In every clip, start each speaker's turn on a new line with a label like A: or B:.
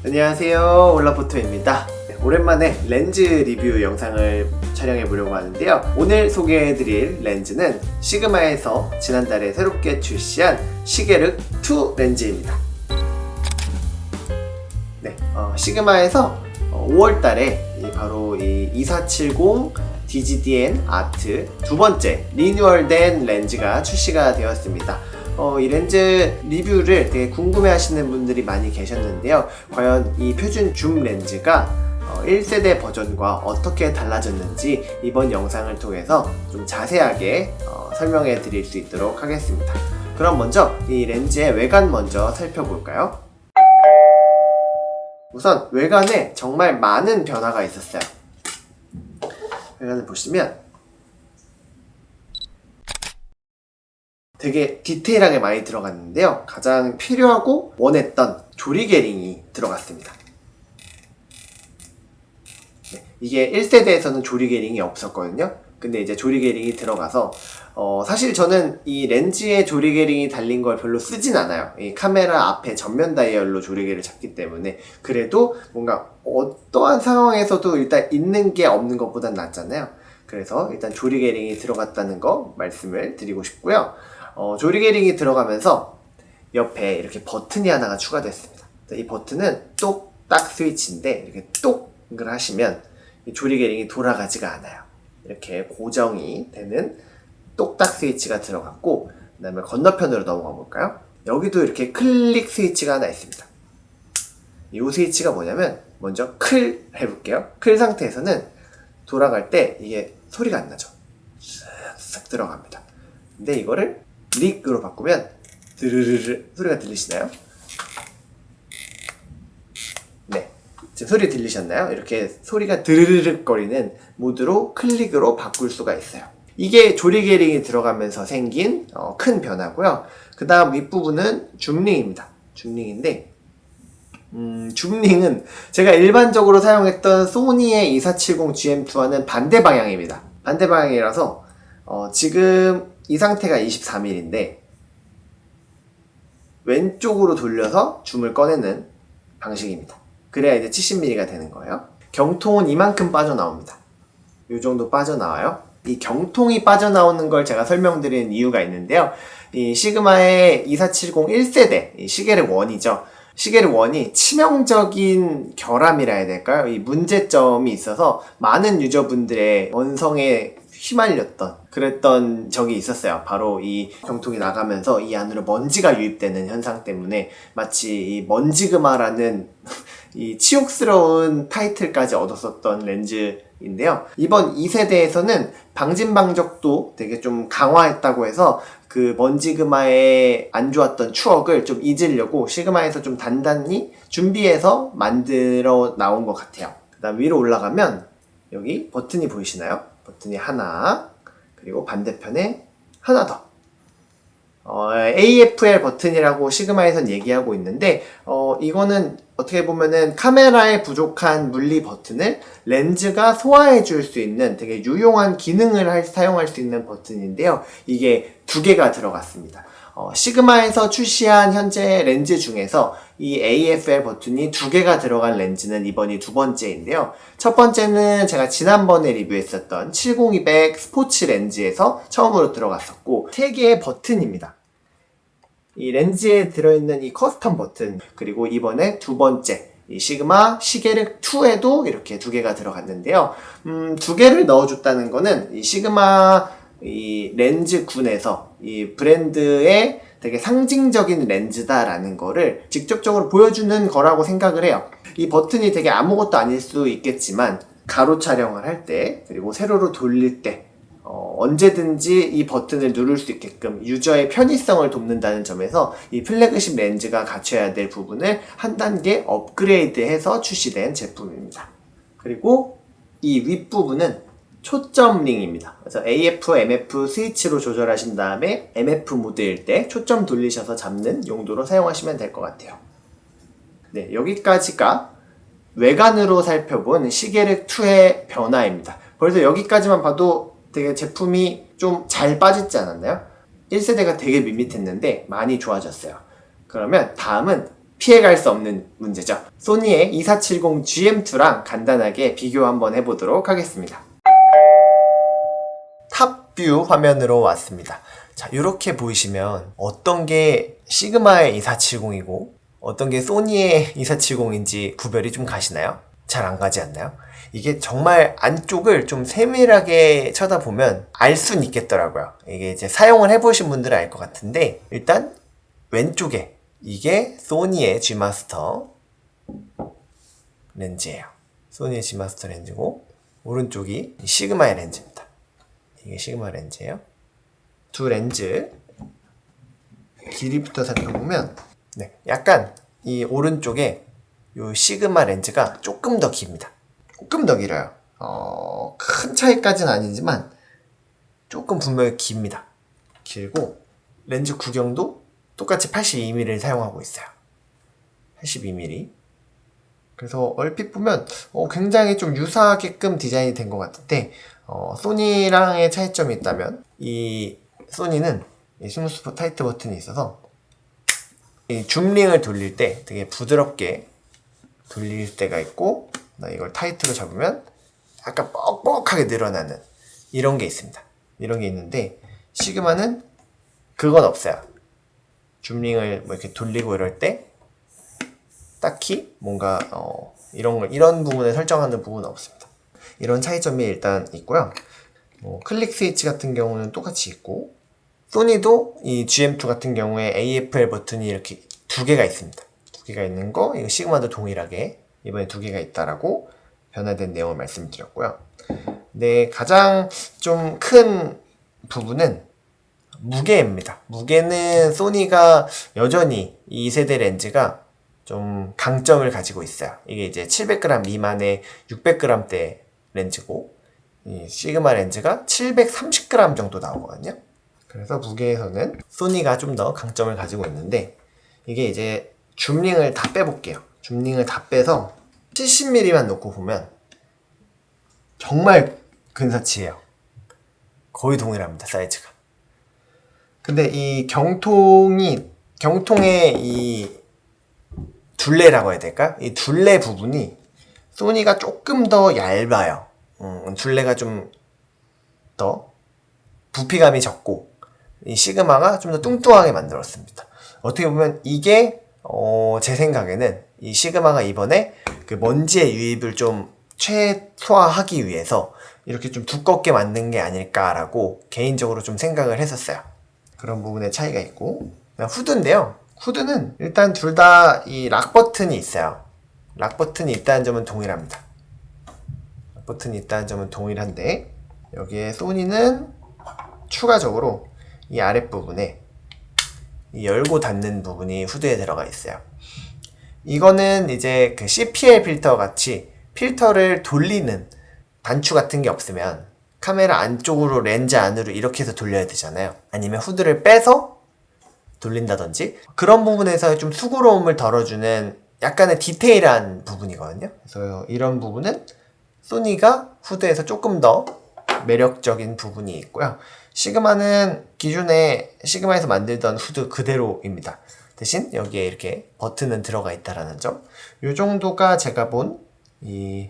A: 안녕하세요, 올라포토입니다. 오랜만에 렌즈 리뷰 영상을 촬영해 보려고 하는데요. 오늘 소개해드릴 렌즈는 시그마에서 지난달에 새롭게 출시한 시게르2 렌즈입니다. 시그마에서 5월달에 바로 이 2470 DGDN 아트 두 번째 리뉴얼된 렌즈가 출시가 되었습니다. 이 렌즈 리뷰를 되게 궁금해 하시는 분들이 많이 계셨는데요. 과연 이 표준 줌 렌즈가 1세대 버전과 어떻게 달라졌는지 이번 영상을 통해서 좀 자세하게 설명해 드릴 수 있도록 하겠습니다. 그럼 먼저 이 렌즈의 외관 먼저 살펴볼까요? 우선 외관에 정말 많은 변화가 있었어요. 외관을 보시면 되게 디테일하게 많이 들어갔는데요. 가장 필요하고 원했던 조리개링이 들어갔습니다. 이게 1세대에서는 조리개링이 없었거든요. 근데 이제 조리개링이 들어가서 사실 저는 이 렌즈에 조리개링이 달린 걸 별로 쓰진 않아요. 이 카메라 앞에 전면 다이얼로 조리개를 잡기 때문에. 그래도 뭔가 어떠한 상황에서도 일단 있는 게 없는 것보단 낫잖아요. 그래서 일단 조리개링이 들어갔다는 거 말씀을 드리고 싶고요. 조리개링이 들어가면서 옆에 이렇게 버튼이 하나가 추가됐습니다. 이 버튼은 똑딱 스위치인데 이렇게 똑을 하시면 이 조리개링이 돌아가지가 않아요. 이렇게 고정이 되는 똑딱 스위치가 들어갔고, 그 다음에 건너편으로 넘어가 볼까요? 여기도 이렇게 클릭 스위치가 하나 있습니다. 이 스위치가 뭐냐면 먼저 클 해볼게요. 클 상태에서는 돌아갈 때 이게 소리가 안 나죠. 쓱 들어갑니다. 근데 이거를 릭으로 바꾸면 드르르르 소리가 들리시나요? 네, 지금 소리 들리셨나요? 이렇게 소리가 드르르륵 거리는 모드로 클릭으로 바꿀 수가 있어요. 이게 조리개링이 들어가면서 생긴 큰 변화고요. 그 다음 윗부분은 줌링입니다. 줌링인데 줌링은 제가 일반적으로 사용했던 소니의 2470 GM2와는 반대 방향입니다. 반대 방향이라서 지금 이 상태가 23mm인데 왼쪽으로 돌려서 줌을 꺼내는 방식입니다. 그래야 이제 70mm가 되는 거예요. 경통은 이만큼 빠져나옵니다. 이 정도 빠져나와요. 이 경통이 빠져나오는 걸 제가 설명드리는 이유가 있는데요. 이 시그마의 2470 1세대, 이 시게르1이죠. 시게르1이 치명적인 결함이라 해야 될까요? 이 문제점이 있어서 많은 유저분들의 원성에 휘말렸던 그랬던 적이 있었어요. 바로 이 경통이 나가면서 이 안으로 먼지가 유입되는 현상 때문에 마치 이 먼지그마라는 이 치욕스러운 타이틀까지 얻었었던 렌즈인데요. 이번 2세대에서는 방진방적도 되게 좀 강화했다고 해서 그 먼지그마의 안 좋았던 추억을 좀 잊으려고 시그마에서 좀 단단히 준비해서 만들어 나온 것 같아요. 그 다음 위로 올라가면 여기 버튼이 보이시나요? 버튼이 하나, 그리고 반대편에 하나 더. AFL 버튼이라고 시그마에선 얘기하고 있는데 이거는 어떻게 보면은 카메라에 부족한 물리 버튼을 렌즈가 소화해 줄 수 있는 되게 유용한 기능을 사용할 수 있는 버튼인데요. 이게 두 개가 들어갔습니다. 시그마에서 출시한 현재 렌즈 중에서 이 AFL 버튼이 두 개가 들어간 렌즈는 이번이 두 번째인데요. 첫 번째는 제가 지난번에 리뷰했었던 70200 스포츠 렌즈에서 처음으로 들어갔었고, 세 개의 버튼입니다. 이 렌즈에 들어있는 이 커스텀 버튼, 그리고 이번에 두 번째 이 시그마 시게르2에도 이렇게 두 개가 들어갔는데요. 두 개를 넣어줬다는 거는 이 시그마 이 렌즈군에서 이 브랜드의 되게 상징적인 렌즈다라는 거를 직접적으로 보여주는 거라고 생각을 해요. 이 버튼이 되게 아무것도 아닐 수 있겠지만 가로 촬영을 할 때, 그리고 세로로 돌릴 때 언제든지 이 버튼을 누를 수 있게끔 유저의 편의성을 돕는다는 점에서 이 플래그십 렌즈가 갖춰야 될 부분을 한 단계 업그레이드해서 출시된 제품입니다. 그리고 이 윗부분은 초점 링입니다. 그래서 AF, MF 스위치로 조절하신 다음에 MF 모드일 때 초점 돌리셔서 잡는 용도로 사용하시면 될 것 같아요. 네, 여기까지가 외관으로 살펴본 시게르2의 변화입니다. 벌써 여기까지만 봐도 되게 제품이 좀 잘 빠지지 않았나요? 1세대가 되게 밋밋했는데 많이 좋아졌어요. 그러면 다음은 피해갈 수 없는 문제죠. 소니의 2470 GM2랑 간단하게 비교 한번 해보도록 하겠습니다. 탑뷰 화면으로 왔습니다. 자, 이렇게 보이시면 어떤 게 시그마의 2470이고 어떤 게 소니의 2470인지 구별이 좀 가시나요? 잘 안 가지 않나요? 이게 정말 안쪽을 좀 세밀하게 쳐다보면 알 수는 있겠더라고요. 이게 이제 사용을 해보신 분들은 알 것 같은데, 일단 왼쪽에 이게 소니의 G마스터 렌즈예요. 소니의 G마스터 렌즈고, 오른쪽이 시그마의 렌즈입니다. 이게 시그마 렌즈예요. 두 렌즈 길이부터 살펴보면 약간 이 오른쪽에 이 시그마 렌즈가 조금 더 깁니다. 조금 더 길어요. 큰 차이까지는 아니지만 조금 분명히 깁니다. 길고 렌즈 구경도 똑같이 82mm를 사용하고 있어요. 82mm. 그래서 얼핏 보면 굉장히 좀 유사하게끔 디자인이 된 것 같은데 소니랑의 차이점이 있다면 이 소니는 이 스무스 타이트 버튼이 있어서 이 줌링을 돌릴 때 되게 부드럽게 돌릴 때가 있고, 이걸 타이트로 잡으면 약간 뻑뻑하게 늘어나는 이런 게 있습니다. 이런 게 있는데 시그마는 그건 없어요. 줌링을 뭐 이렇게 돌리고 이럴 때 딱히 뭔가 이런 부분을 설정하는 부분은 없습니다. 이런 차이점이 일단 있고요. 클릭 스위치 같은 경우는 똑같이 있고, 소니도 이 GM2 같은 경우에 AFL 버튼이 이렇게 두 개가 있습니다. 두 개가 있는 거, 이거 시그마도 동일하게 이번에 두 개가 있다라고 변화된 내용을 말씀드렸고요. 네, 가장 좀 큰 부분은 무게입니다. 무게는 소니가 여전히 2세대 렌즈가 좀 강점을 가지고 있어요. 이게 이제 700g 미만의 600g대 렌즈고, 이 시그마 렌즈가 730g 정도 나오거든요. 그래서 무게에서는 소니가 좀 더 강점을 가지고 있는데, 이게 이제 줌링을 다 빼볼게요. 줌링을 다 빼서 70mm만 놓고 보면 정말 근사치예요. 거의 동일합니다, 사이즈가. 근데 이 경통의 이 둘레라고 해야 될까? 이 둘레 부분이 소니가 조금 더 얇아요. 둘레가 좀 더 부피감이 적고, 이 시그마가 좀 더 뚱뚱하게 만들었습니다. 어떻게 보면 이게 제 생각에는 이 시그마가 이번에 그 먼지의 유입을 좀 최소화하기 위해서 이렇게 좀 두껍게 만든 게 아닐까라고 개인적으로 좀 생각을 했었어요. 그런 부분에 차이가 있고, 후드인데요. 후드는 일단 둘 다 이 락 버튼이 있어요. 락 버튼이 있다는 점은 동일합니다. 락 버튼이 있다는 점은 동일한데, 여기에 소니는 추가적으로 이 아랫부분에 이 열고 닫는 부분이 후드에 들어가 있어요. 이거는 이제 그 CPL 필터 같이 필터를 돌리는 단추 같은 게 없으면 카메라 안쪽으로 렌즈 안으로 이렇게 해서 돌려야 되잖아요. 아니면 후드를 빼서 돌린다든지, 그런 부분에서 좀 수고로움을 덜어주는 약간의 디테일한 부분이거든요. 그래서 이런 부분은 소니가 후드에서 조금 더 매력적인 부분이 있고요. 시그마는 기존에 시그마에서 만들던 후드 그대로입니다. 대신 여기에 이렇게 버튼은 들어가 있다라는 점. 이 정도가 제가 본 이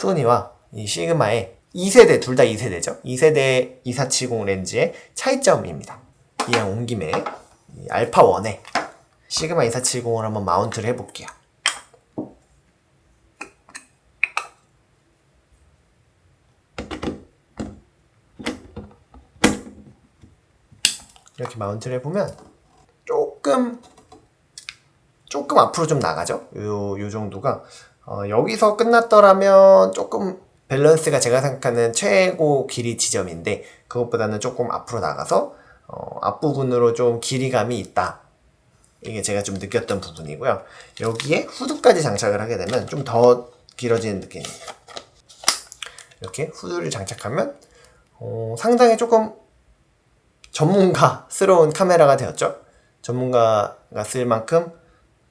A: 소니와 이 시그마의 2세대, 둘 다 2세대죠. 2세대 2470 렌즈의 차이점입니다. 이왕 온 김에 이 알파1에 시그마 2470을 한번 마운트를 해볼게요. 이렇게 마운트를 해보면 조금 앞으로 좀 나가죠. 요 정도가 여기서 끝났더라면 조금 밸런스가 제가 생각하는 최고 길이 지점인데, 그것보다는 조금 앞으로 나가서 앞부분으로 좀 길이감이 있다. 이게 제가 좀 느꼈던 부분이고요. 여기에 후드까지 장착을 하게 되면 좀 더 길어지는 느낌입니다. 이렇게 후드를 장착하면 상당히 조금 전문가스러운 카메라가 되었죠. 전문가가 쓸 만큼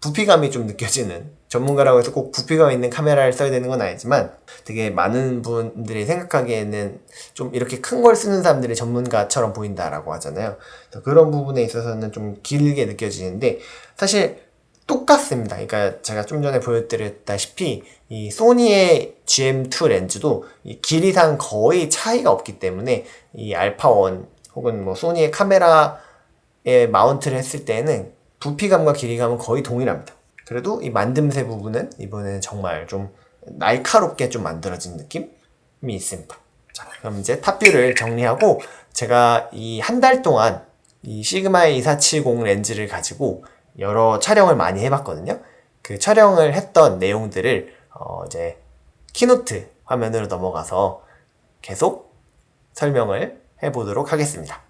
A: 부피감이 좀 느껴지는, 전문가라고 해서 꼭 부피감 있는 카메라를 써야 되는 건 아니지만 되게 많은 분들이 생각하기에는 좀 이렇게 큰 걸 쓰는 사람들이 전문가처럼 보인다라고 하잖아요. 그런 부분에 있어서는 좀 길게 느껴지는데, 사실 똑같습니다. 그러니까 제가 좀 전에 보여드렸다시피 이 소니의 GM2 렌즈도 이 길이상 거의 차이가 없기 때문에 이 알파1 혹은 뭐 소니의 카메라에 마운트를 했을 때는 부피감과 길이감은 거의 동일합니다. 그래도 이 만듦새 부분은 이번에는 정말 좀 날카롭게 좀 만들어진 느낌이 있습니다. 자, 그럼 이제 탑뷰를 정리하고 제가 이 한 달 동안 이 시그마의 2470 렌즈를 가지고 여러 촬영을 많이 해봤거든요. 그 촬영을 했던 내용들을 이제 키노트 화면으로 넘어가서 계속 설명을 해보도록 하겠습니다.